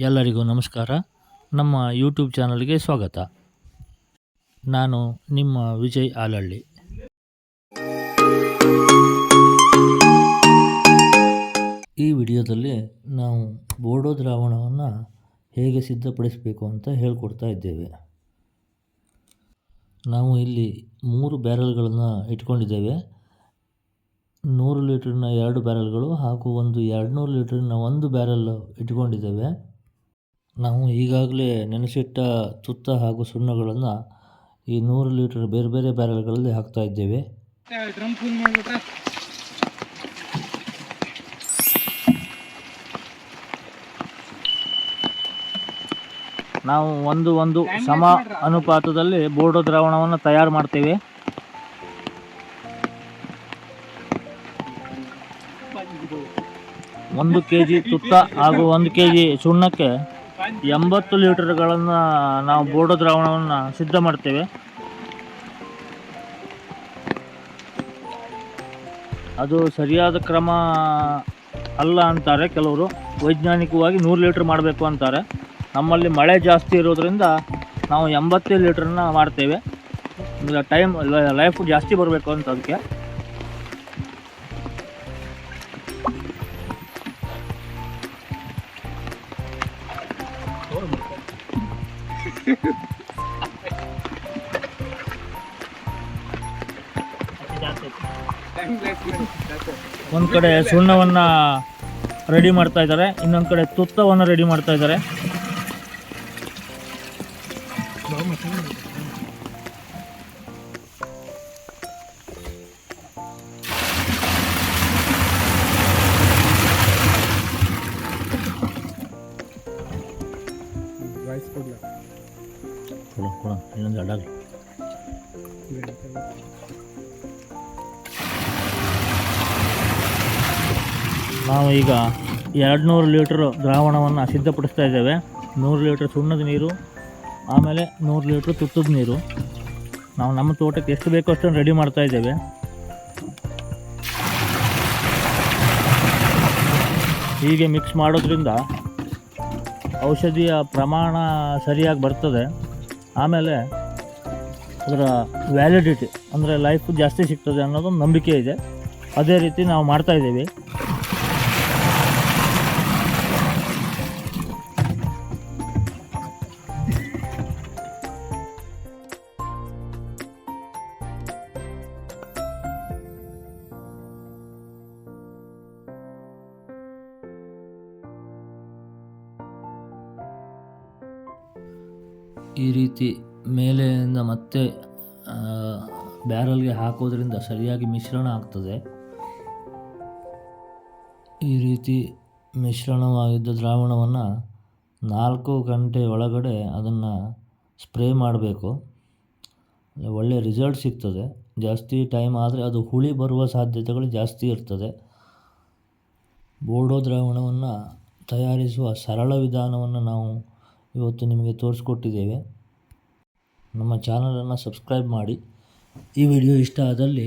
ಎಲ್ಲರಿಗೂ ನಮಸ್ಕಾರ. ನಮ್ಮ ಯೂಟ್ಯೂಬ್ ಚಾನಲ್ಗೆ ಸ್ವಾಗತ. ನಾನು ನಿಮ್ಮ ವಿಜಯ್ ಆಲಳ್ಳಿ. ಈ ವಿಡಿಯೋದಲ್ಲಿ ನಾವು ಬೋಡೋ ದ್ರಾವಣವನ್ನು ಹೇಗೆ ಸಿದ್ಧಪಡಿಸಬೇಕು ಅಂತ ಹೇಳ್ಕೊಡ್ತಾ ಇದ್ದೇವೆ. ನಾವು ಇಲ್ಲಿ 3 ಬ್ಯಾರಲ್ಗಳನ್ನು ಇಟ್ಕೊಂಡಿದ್ದೇವೆ. 100 ಲೀಟ್ರಿನ 2 ಬ್ಯಾರಲ್ಗಳು ಹಾಗೂ ಒಂದು 200 ಲೀಟ್ರಿನ 1 ಬ್ಯಾರಲ್ ಇಟ್ಕೊಂಡಿದ್ದೇವೆ. ನಾವು ಈಗಾಗಲೇ ನೆನೆಸಿಟ್ಟ ತುತ್ತ ಹಾಗೂ ಸುಣ್ಣಗಳನ್ನು ಈ 100 ಲೀಟರ್ ಬೇರೆ ಬೇರೆ ಬ್ಯಾರಲ್ಗಳಲ್ಲಿ ಹಾಕ್ತಾ ಇದ್ದೇವೆ. ನಾವು ಒಂದು ಸಮ ಅನುಪಾತದಲ್ಲಿ ಬೋಡೋ ದ್ರಾವಣವನ್ನು ತಯಾರು ಮಾಡ್ತೇವೆ. ಒಂದು kg ತುತ್ತ ಹಾಗೂ 1 kg ಸುಣ್ಣಕ್ಕೆ 80 ಲೀಟರ್ಗಳನ್ನು ನಾವು ಬೋಡೋ ದ್ರಾವಣವನ್ನು ಸಿದ್ಧ ಮಾಡ್ತೇವೆ. ಅದು ಸರಿಯಾದ ಕ್ರಮ ಅಲ್ಲ ಅಂತಾರೆ ಕೆಲವರು. ವೈಜ್ಞಾನಿಕವಾಗಿ 100 ಲೀಟ್ರ್ ಮಾಡಬೇಕು ಅಂತಾರೆ. ನಮ್ಮಲ್ಲಿ ಮಳೆ ಜಾಸ್ತಿ ಇರೋದ್ರಿಂದ ನಾವು 80 ಲೀಟ್ರನ್ನ ಮಾಡ್ತೇವೆ. ಟೈಮ್ ಲೈಫ್ ಜಾಸ್ತಿ ಬರಬೇಕು ಅಂತ ಅದಕ್ಕೆ. ಒಂದು ಕಡೆ ಸುಣ್ಣವನ್ನು ರೆಡಿ ಮಾಡ್ತಾ ಇದ್ದಾರೆ, ಇನ್ನೊಂದು ಕಡೆ ತುತ್ತವನ್ನು ರೆಡಿ ಮಾಡ್ತಾ ಇದ್ದಾರೆ. ಇನ್ನೊಂದು ಅಡಾಗಲಿ ನಾವು ಈಗ 200 ಲೀಟ್ರ್ ದ್ರಾವಣವನ್ನು ಸಿದ್ಧಪಡಿಸ್ತಾ ಇದ್ದೇವೆ. 100 ಲೀಟ್ರ್ ಸುಣ್ಣದ ನೀರು, ಆಮೇಲೆ 100 ಲೀಟ್ರ್ ತುತ್ತದ ನೀರು. ನಾವು ನಮ್ಮ ತೋಟಕ್ಕೆ ಎಷ್ಟು ಬೇಕೋ ಅಷ್ಟನ್ನು ರೆಡಿ ಮಾಡ್ತಾ ಇದ್ದೇವೆ. ಹೀಗೆ ಮಿಕ್ಸ್ ಮಾಡೋದ್ರಿಂದ ಔಷಧಿಯ ಪ್ರಮಾಣ ಸರಿಯಾಗಿ ಬರ್ತದೆ. ಆಮೇಲೆ ಅದರ ವ್ಯಾಲಿಡಿಟಿ ಅಂದರೆ ಲೈಫ್ ಜಾಸ್ತಿ ಸಿಗ್ತದೆ ಅನ್ನೋದೊಂದು ನಂಬಿಕೆ ಇದೆ. ಅದೇ ರೀತಿ ನಾವು ಮಾಡ್ತಾಯಿದ್ದೀವಿ. ಈ ರೀತಿ ಮೇಲೆಯಿಂದ ಮತ್ತೆ ಬ್ಯಾರಲ್ಗೆ ಹಾಕೋದ್ರಿಂದ ಸರಿಯಾಗಿ ಮಿಶ್ರಣ ಆಗ್ತದೆ. ಈ ರೀತಿ ಮಿಶ್ರಣವಾಗಿದ್ದ ದ್ರಾವಣವನ್ನು 4 ಗಂಟೆ ಒಳಗಡೆ ಅದನ್ನು ಸ್ಪ್ರೇ ಮಾಡಬೇಕು. ಒಳ್ಳೆಯ ರಿಸಲ್ಟ್ ಸಿಗ್ತದೆ. ಜಾಸ್ತಿ ಟೈಮ್ ಆದರೆ ಅದು ಹುಳಿ ಬರುವ ಸಾಧ್ಯತೆಗಳು ಜಾಸ್ತಿ ಇರ್ತದೆ. ಬೋಡೋ ದ್ರಾವಣವನ್ನು ತಯಾರಿಸುವ ಸರಳ ವಿಧಾನವನ್ನು ನಾವು ಇವತ್ತು ನಿಮಗೆ ತೋರಿಸ್ಕೊಟ್ಟಿದ್ದೇವೆ. ನಮ್ಮ ಚಾನಲನ್ನು ಸಬ್ಸ್ಕ್ರೈಬ್ ಮಾಡಿ. ಈ ವಿಡಿಯೋ ಇಷ್ಟ ಆದಲ್ಲಿ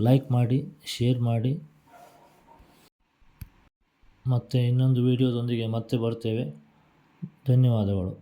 ಲೈಕ್ ಮಾಡಿ, ಶೇರ್ ಮಾಡಿ. ಮತ್ತೆ ಇನ್ನೊಂದು ವಿಡಿಯೋದೊಂದಿಗೆ ಮತ್ತೆ ಬರ್ತೇವೆ. ಧನ್ಯವಾದಗಳು.